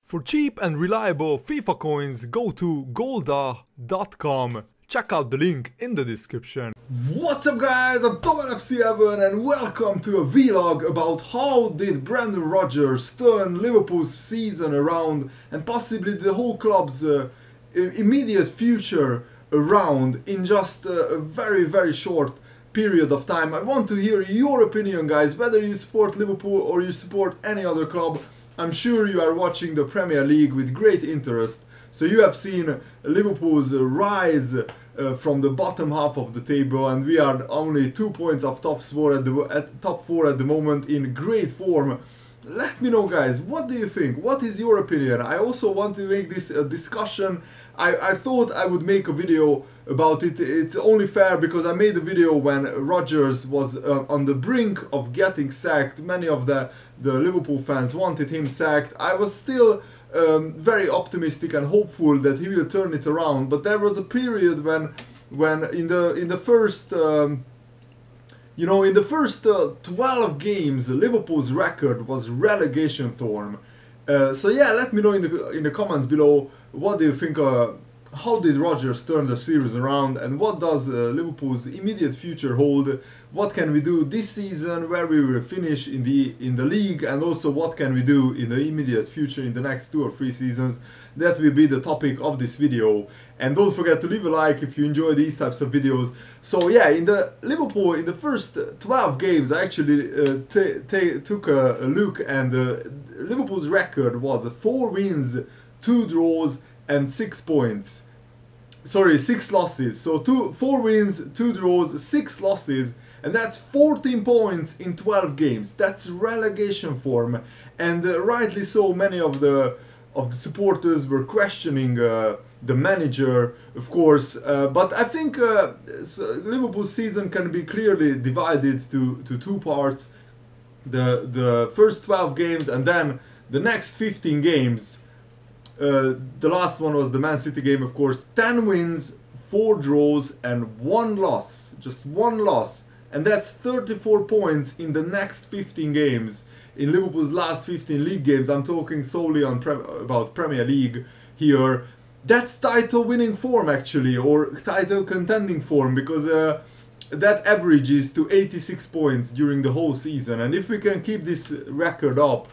For cheap and reliable FIFA coins, go to golda.com. Check out the link in the description. What's up guys, I'm TomFC7 and welcome to a vlog about how did Brendan Rodgers turn Liverpool's season around and possibly the whole club's immediate future around in just a very short period of time. I want to hear your opinion guys, whether you support Liverpool or you support any other club. I'm sure you are watching the Premier League with great interest, so you have seen Liverpool's rise from the bottom half of the table, and we are only 2 points off top four at the moment in great form. Let me know guys, what do you think? What is your opinion? I also want to make this a discussion. I thought I would make a video about it. It's only fair because I made a video when Rodgers was on the brink of getting sacked. Many of the Liverpool fans wanted him sacked. I was still very optimistic and hopeful that he will turn it around, but there was a period when in the first 12 games Liverpool's record was relegation form. So yeah, let me know in the comments below, what do you think? How did Rodgers turn the series around, and what does Liverpool's immediate future hold? What can we do this season, where we will finish in the league, and also what can we do in the immediate future in the next 2 or 3 seasons? That will be the topic of this video. And don't forget to leave a like if you enjoy these types of videos. So yeah, in the Liverpool, in the first 12 games, I actually took a look, and Liverpool's record was 4 wins, 2 draws and 6 points. Sorry, 6 losses. So 4 wins, 2 draws, 6 losses, and that's 14 points in 12 games. That's relegation form, and rightly so. Many of the supporters were questioning the manager, of course, but I think Liverpool's season can be clearly divided to 2 parts: the first 12 games and then the next 15 games. The last one was the Man City game, of course. 10 wins, 4 draws and 1 loss. Just 1 loss. And that's 34 points in the next 15 games. In Liverpool's last 15 league games, I'm talking solely on about Premier League here. That's title winning form actually, or title contending form, because that averages to 86 points during the whole season. And if we can keep this record up,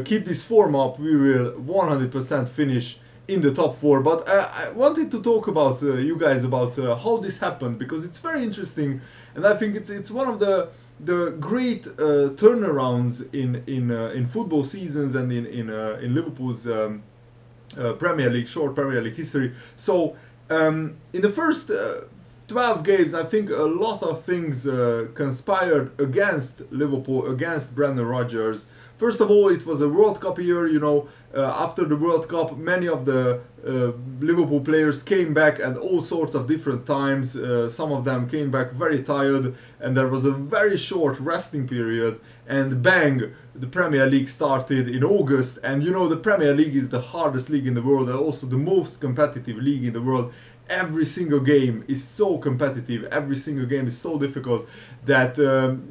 keep this form up, we will 100% finish in the top 4. But I wanted to talk about you guys about how this happened, because it's very interesting, and I think it's one of the great turnarounds in football seasons and in Liverpool's Premier League, short Premier League history. So in the first 12 games, I think a lot of things conspired against Liverpool, against Brendan Rodgers. First of all, it was a World Cup year, you know. After the World Cup, many of the Liverpool players came back at all sorts of different times. Some of them came back very tired, and there was a very short resting period, and bang, the Premier League started in August. And you know, the Premier League is the hardest league in the world, and also the most competitive league in the world. Every single game is so competitive, every single game is so difficult that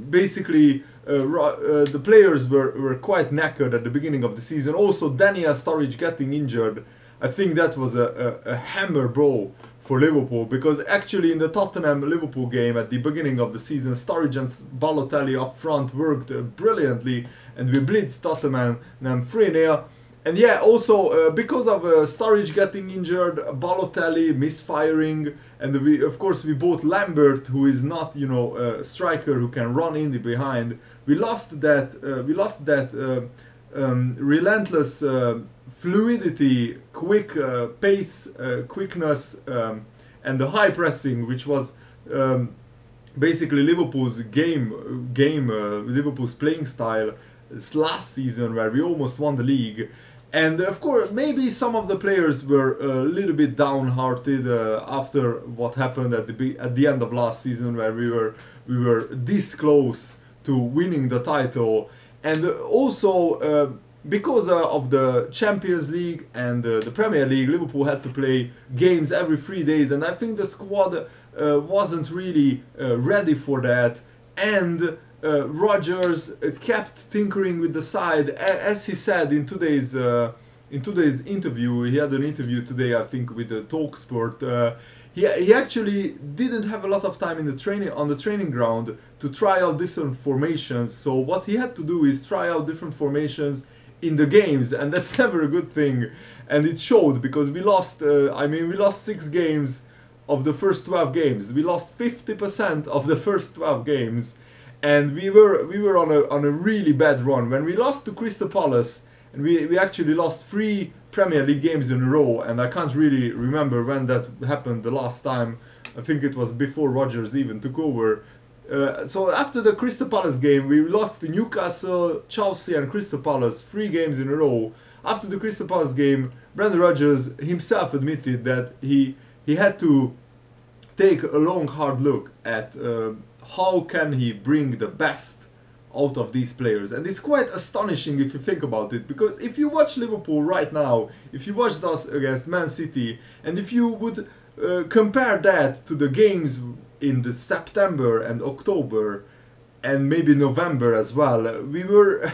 basically the players were quite knackered at the beginning of the season. Also, Daniel Sturridge getting injured, I think that was a hammer blow for Liverpool, because actually in the Tottenham-Liverpool game at the beginning of the season, Sturridge and Balotelli up front worked brilliantly, and we blitzed Tottenham 3-0. And yeah, also because of Sturridge getting injured, Balotelli misfiring, and of course we bought Lambert, who is not, you know, a striker who can run in the behind. We lost that relentless fluidity, quick pace, quickness, and the high pressing, which was basically Liverpool's Liverpool's playing style last season, where we almost won the league. And of course, maybe some of the players were a little bit downhearted after what happened at the end of last season, where we were this close to winning the title. And also because of the Champions League and the Premier League, Liverpool had to play games every 3 days, and I think the squad wasn't really ready for that. And Rodgers kept tinkering with the side, as he said in today's in today's interview, he had an interview today, I think, with the Talksport. He actually didn't have a lot of time in the training ground to try out different formations. So what he had to do is try out different formations in the games, and that's never a good thing. And it showed, because we lost. We lost 6 games of the first 12 games. We lost 50% of the first 12 games, and we were on a really bad run. When we lost to Crystal Palace, and we actually lost 3 Premier League games in a row, and I can't really remember when that happened the last time. I think it was before Rodgers even took over. So after the Crystal Palace game, we lost to Newcastle, Chelsea and Crystal Palace 3 games in a row. After the Crystal Palace game, Brendan Rodgers himself admitted that he had to take a long hard look at how can he bring the best out of these players. And it's quite astonishing if you think about it, because if you watch Liverpool right now, if you watched us against Man City, and if you would compare that to the games in the September and October and maybe November as well, we were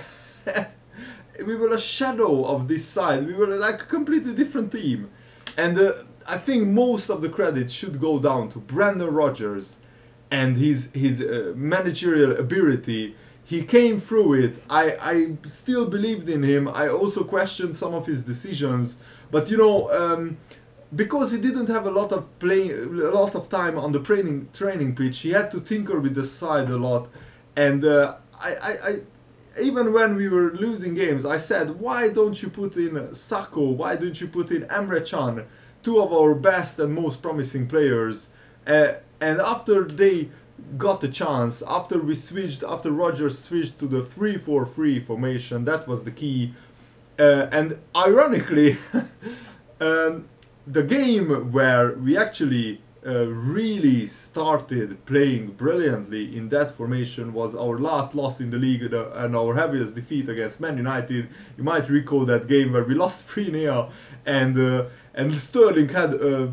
we were a shadow of this side. We were like a completely different team. And I think most of the credit should go down to Brendan Rodgers and his managerial ability. He came through it. I still believed in him. I also questioned some of his decisions, but you know, because he didn't have a lot of time on the training pitch, he had to tinker with the side a lot. And I even when we were losing games, I said, why don't you put in Sako? Why don't you put in Emre Can, 2 of our best and most promising players? And after they got the chance, after Rodgers switched to the 3-4-3 formation, that was the key. And ironically, the game where we actually really started playing brilliantly in that formation was our last loss in the league and our heaviest defeat against Man United. You might recall that game where we lost 3-0, and Sterling had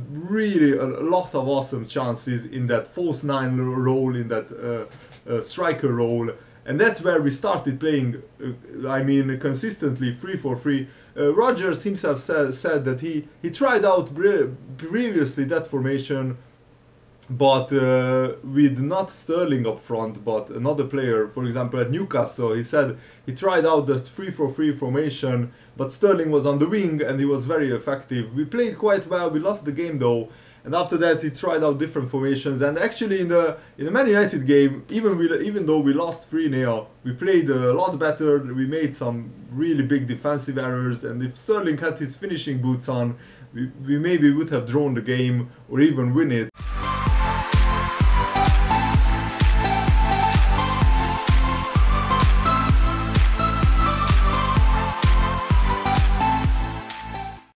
really a lot of awesome chances in that false 9 role, in that striker role. And that's where we started playing, consistently 3-4-3. Rodgers himself said that he tried out previously that formation, but with not Sterling up front, but another player. For example, at Newcastle, he said he tried out the 3-4-3 formation, but Sterling was on the wing and he was very effective. We played quite well. We lost the game though. And after that, he tried out different formations. And actually, in the Man United game, even though we lost 3-0, we played a lot better. We made some really big defensive errors. And if Sterling had his finishing boots on, we maybe would have drawn the game or even win it.